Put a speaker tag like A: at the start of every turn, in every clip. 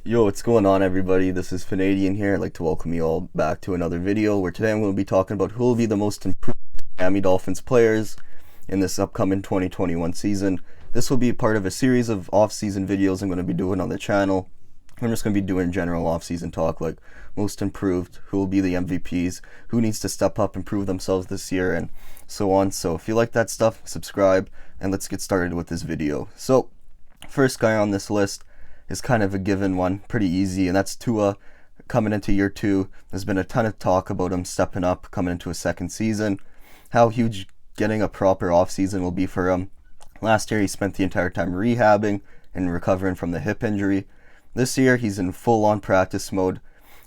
A: Yo, what's going on, everybody? This is Fanadian here. I'd like to welcome you all back to another video where today I'm going to be talking about who will be the most improved Miami Dolphins players in this upcoming 2021 season. This will be part of a series of off-season videos I'm going to be doing on the channel. I'm just going to be doing general off-season talk like most improved, who will be the MVPs, who needs to step up and prove themselves this year, and so on. So if you like that stuff, subscribe, and let's get started with this video. So, first guy on this list is kind of a given one, pretty easy, and that's Tua coming into year two. There's been a ton of talk about him stepping up, coming into a second season, how huge getting a proper offseason will be for him. Last year, he spent the entire time rehabbing and recovering from the hip injury. This year, he's in full-on practice mode.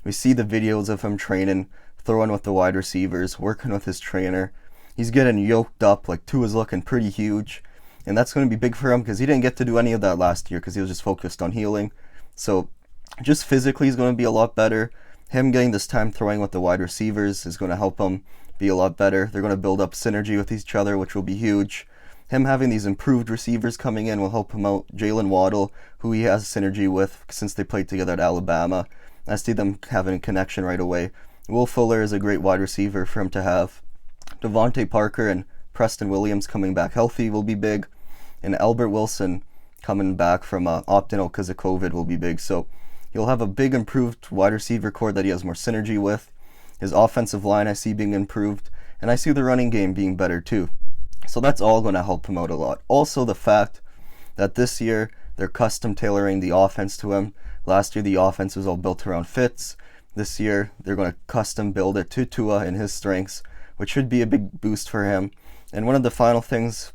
A: We see the videos of him training, throwing with the wide receivers, working with his trainer. He's getting yoked up, like Tua's looking pretty huge. And that's going to be big for him because he didn't get to do any of that last year because he was just focused on healing. So just physically he's going to be a lot better. Him getting this time throwing with the wide receivers is going to help him be a lot better. They're going to build up synergy with each other, which will be huge. Him having these improved receivers coming in will help him out. Jalen Waddle, who he has synergy with since they played together at Alabama. I see them having a connection right away. Will Fuller is a great wide receiver for him to have. Devontae Parker and Preston Williams coming back healthy will be big, and Albert Wilson coming back from opting out because of COVID will be big. So he'll have a big improved wide receiver core that he has more synergy with. His offensive line I see being improved, and I see the running game being better too. So that's all going to help him out a lot. Also the fact that this year they're custom tailoring the offense to him. Last year the offense was all built around Fitz. This year they're going to custom build it to Tua and his strengths, which should be a big boost for him. And one of the final things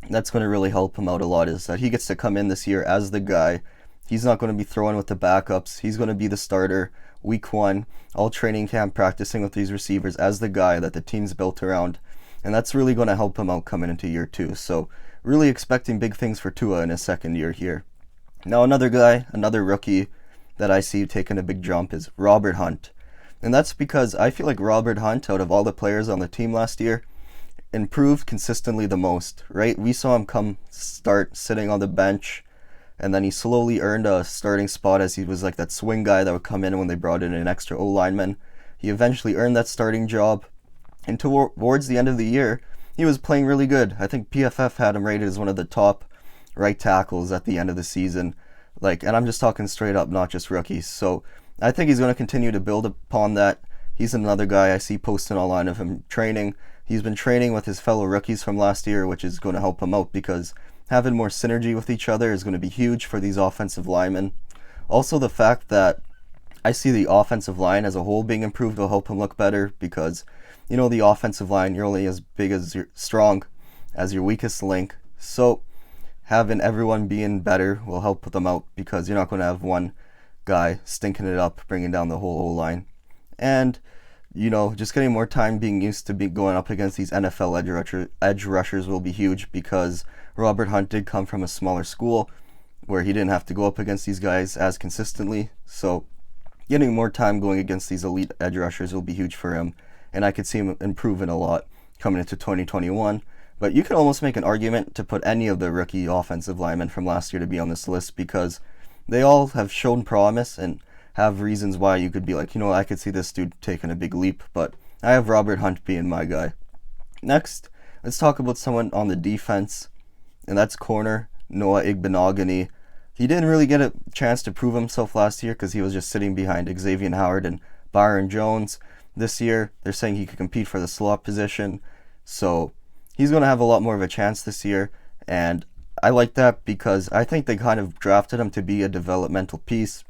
A: that's going to really help him out a lot is that he gets to come in this year as the guy. He's not going to be throwing with the backups. He's going to be the starter week one, all training camp practicing with these receivers as the guy that the team's built around. And that's really going to help him out coming into year two. So really expecting big things for Tua in his second year here. Now another guy, another rookie that I see taking a big jump is Robert Hunt. And that's because I feel like Robert Hunt, out of all the players on the team last year, improved consistently the most, right? We saw him come start sitting on the bench, and then he slowly earned a starting spot as he was like that swing guy that would come in when they brought in an extra O-lineman. He eventually earned that starting job, and towards the end of the year, he was playing really good. I think PFF had him rated as one of the top right tackles at the end of the season. And I'm just talking straight up, not just rookies. So I think he's going to continue to build upon that. He's another guy I see posting online of him training. He's been training with his fellow rookies from last year, which is going to help him out because having more synergy with each other is going to be huge for these offensive linemen. Also, the fact that I see the offensive line as a whole being improved will help him look better because, the offensive line, you're only as big as strong as your weakest link. So having everyone being better will help put them out because you're not going to have one guy stinking it up, bringing down the whole O-line. And just getting more time being used to be going up against these NFL edge rushers will be huge because Robert Hunt did come from a smaller school where he didn't have to go up against these guys as consistently. So getting more time going against these elite edge rushers will be huge for him, and I could see him improving a lot coming into 2021. But you could almost make an argument to put any of the rookie offensive linemen from last year to be on this list because they all have shown promise and have reasons why you could be like, I could see this dude taking a big leap, but I have Robert Hunt being my guy. Next, let's talk about someone on the defense, and that's corner Noah Igbonogony. He didn't really get a chance to prove himself last year because he was just sitting behind Xavier Howard and Byron Jones. This year, they're saying he could compete for the slot position, so he's going to have a lot more of a chance this year, and I like that because I think they kind of drafted him to be a developmental piece.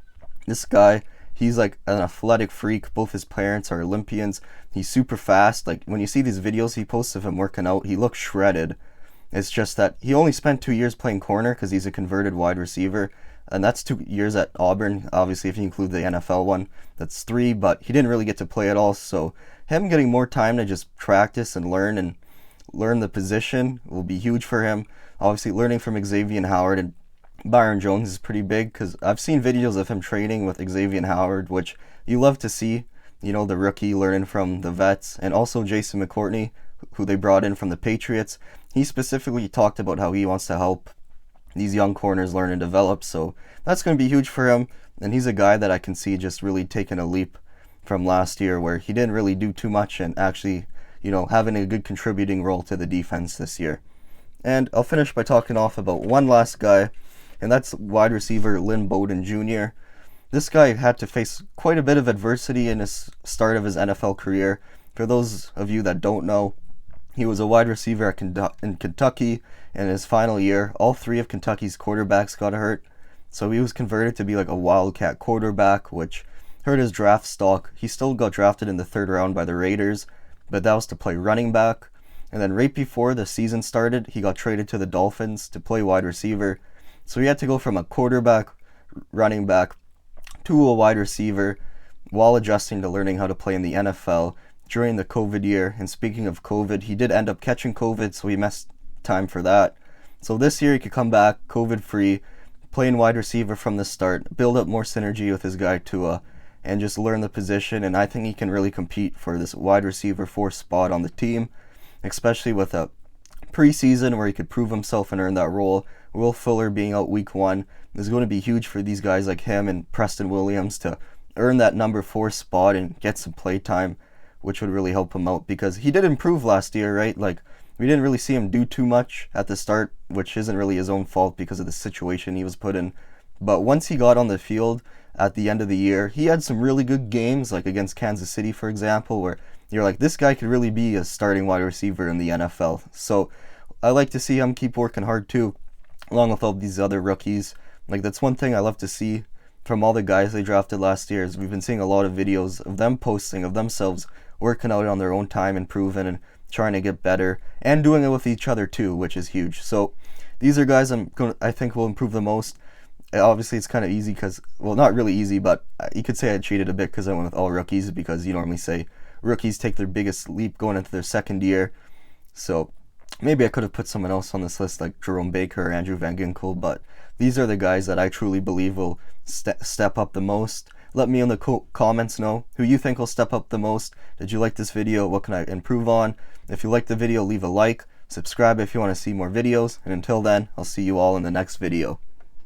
A: This guy, he's like an athletic freak. Both his parents are Olympians. He's super fast. Like when you see these videos he posts of him working out, he looks shredded. It's just that he only spent 2 years playing corner because he's a converted wide receiver. And that's 2 years at Auburn. Obviously, if you include the NFL one, that's 3. But he didn't really get to play at all. So him getting more time to just practice and learn the position will be huge for him. Obviously, learning from Xavier Howard and Byron Jones is pretty big because I've seen videos of him training with Xavier Howard, which you love to see. The rookie learning from the vets, and also Jason McCourtney, who they brought in from the Patriots. He specifically talked about how he wants to help these young corners learn and develop. So that's going to be huge for him. And he's a guy that I can see just really taking a leap from last year, where he didn't really do too much and actually, having a good contributing role to the defense this year. And I'll finish by talking off about one last guy, and that's wide receiver Lynn Bowden Jr. This guy had to face quite a bit of adversity in his start of his NFL career. For those of you that don't know, he was a wide receiver in Kentucky. In his final year, all three of Kentucky's quarterbacks got hurt, so he was converted to be like a wildcat quarterback, which hurt his draft stock. He still got drafted in the 3rd round by the Raiders, but that was to play running back. And then right before the season started, he got traded to the Dolphins to play wide receiver. So he had to go from a quarterback, running back, to a wide receiver while adjusting to learning how to play in the NFL during the COVID year. And speaking of COVID, he did end up catching COVID, so he missed time for that. So this year he could come back COVID-free, playing wide receiver from the start, build up more synergy with his guy Tua, and just learn the position. And I think he can really compete for this wide receiver 4 spot on the team, especially with a preseason where he could prove himself and earn that role. Will Fuller being out week 1 is going to be huge for these guys like him and Preston Williams to earn that number 4 spot and get some play time, which would really help him out, because he did improve last year, right? Like, we didn't really see him do too much at the start, which isn't really his own fault because of the situation he was put in. But once he got on the field at the end of the year, he had some really good games, like against Kansas City, for example, where you're like, this guy could really be a starting wide receiver in the NFL. So I like to see him keep working hard too, along with all these other rookies. Like, that's one thing I love to see from all the guys they drafted last year, is we've been seeing a lot of videos of them posting of themselves working out on their own time, improving and trying to get better, and doing it with each other too, which is huge. So these are guys I think will improve the most. Obviously it's kind of easy because, well, not really easy, but you could say I cheated a bit because I went with all rookies, because you normally say rookies take their biggest leap going into their second year. So maybe I could have put someone else on this list like Jerome Baker or Andrew Van Ginkel, but these are the guys that I truly believe will step up the most. Let me in the comments know who you think will step up the most. Did you like this video? What can I improve on? If you like the video, leave a like, subscribe if you want to see more videos, and until then, I'll see you all in the next video.